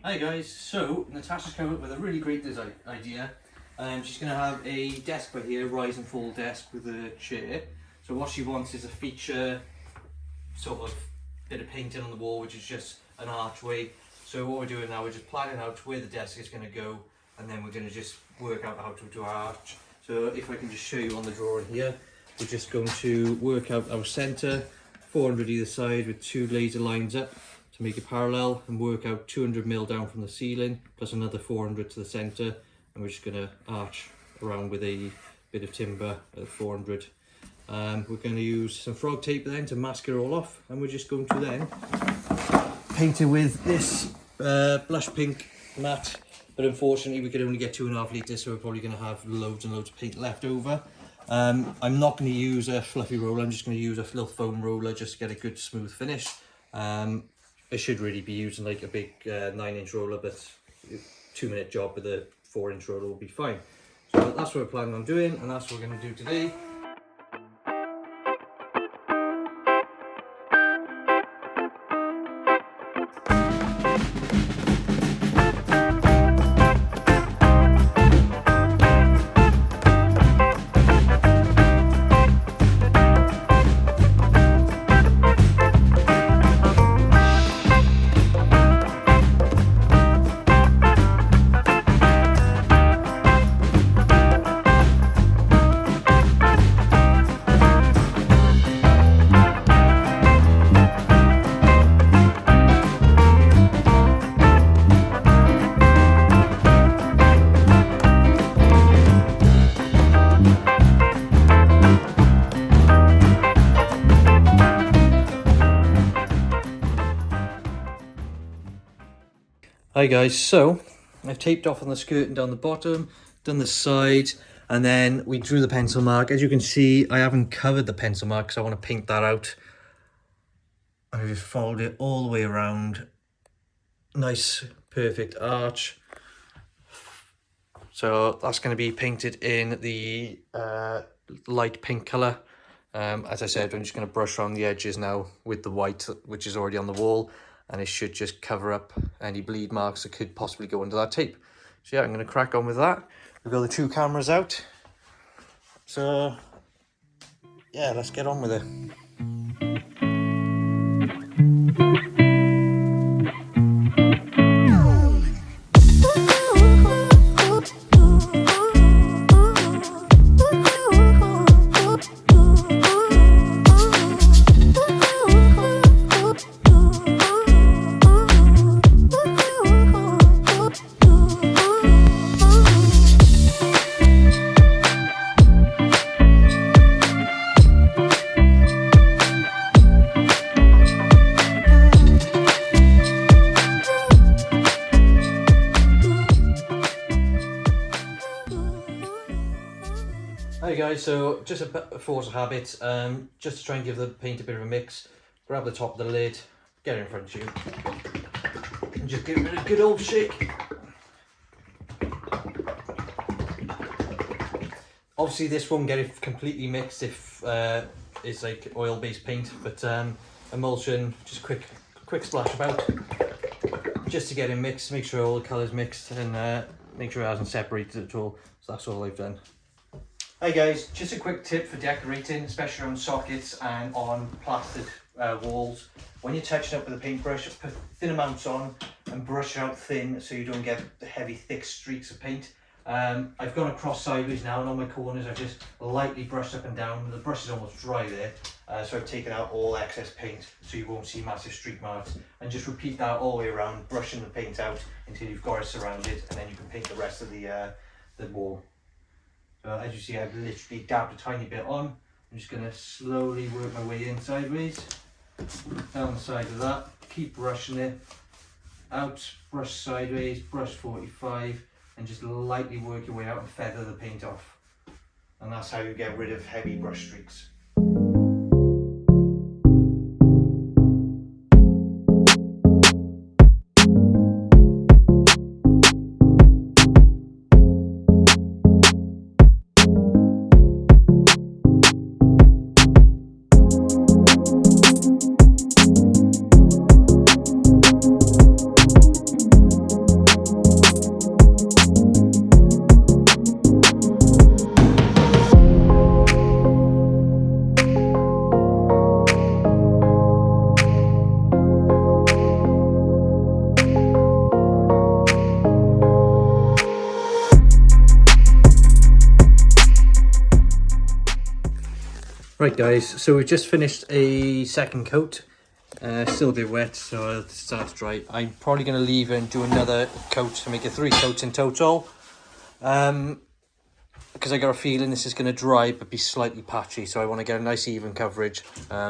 Hi guys, so Natasha's come up with a really great idea. She's going to have a desk by here, rise and fall desk with a chair. So what she wants is a feature sort of bit of painting on the wall, which is just an archway. So what we're doing now, we're just planning out where the desk is going to go, and then we're going to just work out how to do our arch. So if I can just show you on the drawing here, we're just going to work out our centre, 400 either side with 2 laser lines up to make it parallel, and work out 200mm down from the ceiling plus another 400 to the centre, and we're just going to arch around with a bit of timber at 400. We're going to use some frog tape then to mask it all off, and we're just going to then paint it with this blush pink matte, but unfortunately we could only get 2.5 litres, so we're probably going to have loads and loads of paint left over. I'm not going to use a fluffy roller, I'm just going to use a little foam roller just to get a good smooth finish. I should really be using like a big 9-inch roller, but a 2-minute job with a 4-inch roller will be fine. So that's what we're planning on doing, and that's what we're going to do today. Hi guys, so I've taped off on the skirt and down the bottom, done the side, and then we drew the pencil mark. As you can see, I haven't covered the pencil mark because I want to paint that out. And I just fold it all the way around. Nice, perfect arch. So that's going to be painted in the light pink colour. As I said, I'm just going to brush around the edges now with the white, which is already on the wall. And it should just cover up any bleed marks that could possibly go under that tape. So yeah, I'm going to crack on with that. We've got the 2 cameras out. So yeah, let's get on with it. Hi guys, so just a force of habit, just to try and give the paint a bit of a mix. Grab the top of the lid, get it in front of you, and just give it a good old shake. Obviously this won't get it completely mixed if it's like oil-based paint, but emulsion, just quick splash about, just to get it mixed, make sure all the colours mixed, and make sure it hasn't separated at all. So that's all I've done. Hi guys, just a quick tip for decorating, especially on sockets and on plastered walls. When you're touching up with a paintbrush, put thin amounts on and brush it out thin so you don't get the heavy thick streaks of paint. I've gone across sideways now, and on my corners I've just lightly brushed up and down. The brush is almost dry there, so I've taken out all excess paint so you won't see massive streak marks, and just repeat that all the way around, brushing the paint out until you've got it surrounded, and then you can paint the rest of the wall. So as you see, I've literally dabbed a tiny bit on. I'm just going to slowly work my way in sideways, down the side of that, keep brushing it, out, brush sideways, brush 45, and just lightly work your way out and feather the paint off. And that's how you get rid of heavy brush streaks. Right guys, so we've just finished a second coat. Still a bit wet, so it starts to dry. I'm probably going to leave and do another coat to make it 3 coats in total. Because I got a feeling this is going to dry but be slightly patchy, so I want to get a nice even coverage.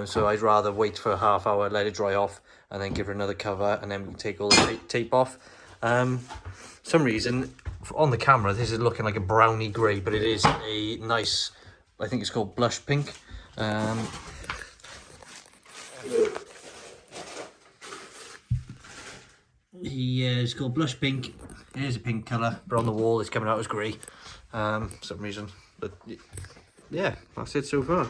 So I'd rather wait for a half hour, let it dry off, and then give it another cover, and then we can take all the tape off. Some reason on the camera this is looking like a browny grey, but it is a nice, I think it's called blush pink. Yeah, it's called blush pink. It is a pink colour, but on the wall it's coming out as grey. For some reason. But yeah, that's it so far.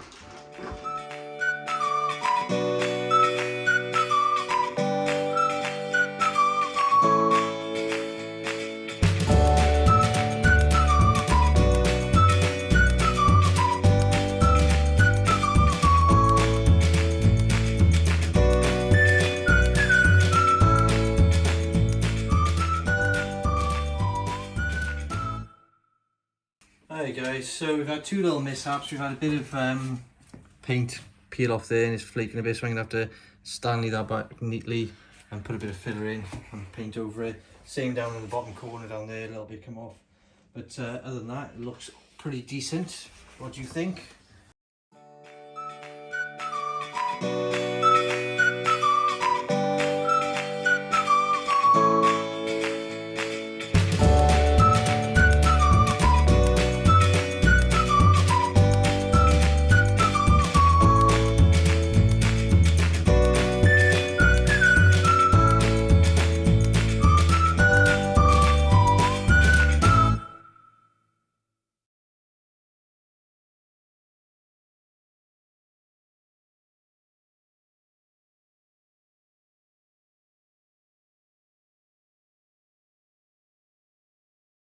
Hi guys, so we've had 2 little mishaps. We've had a bit of paint peel off there and it's flaking a bit, so I'm going to have to Stanley that back neatly and put a bit of filler in and paint over it. Same down in the bottom corner down there, a little bit come off. But other than that, it looks pretty decent. What do you think?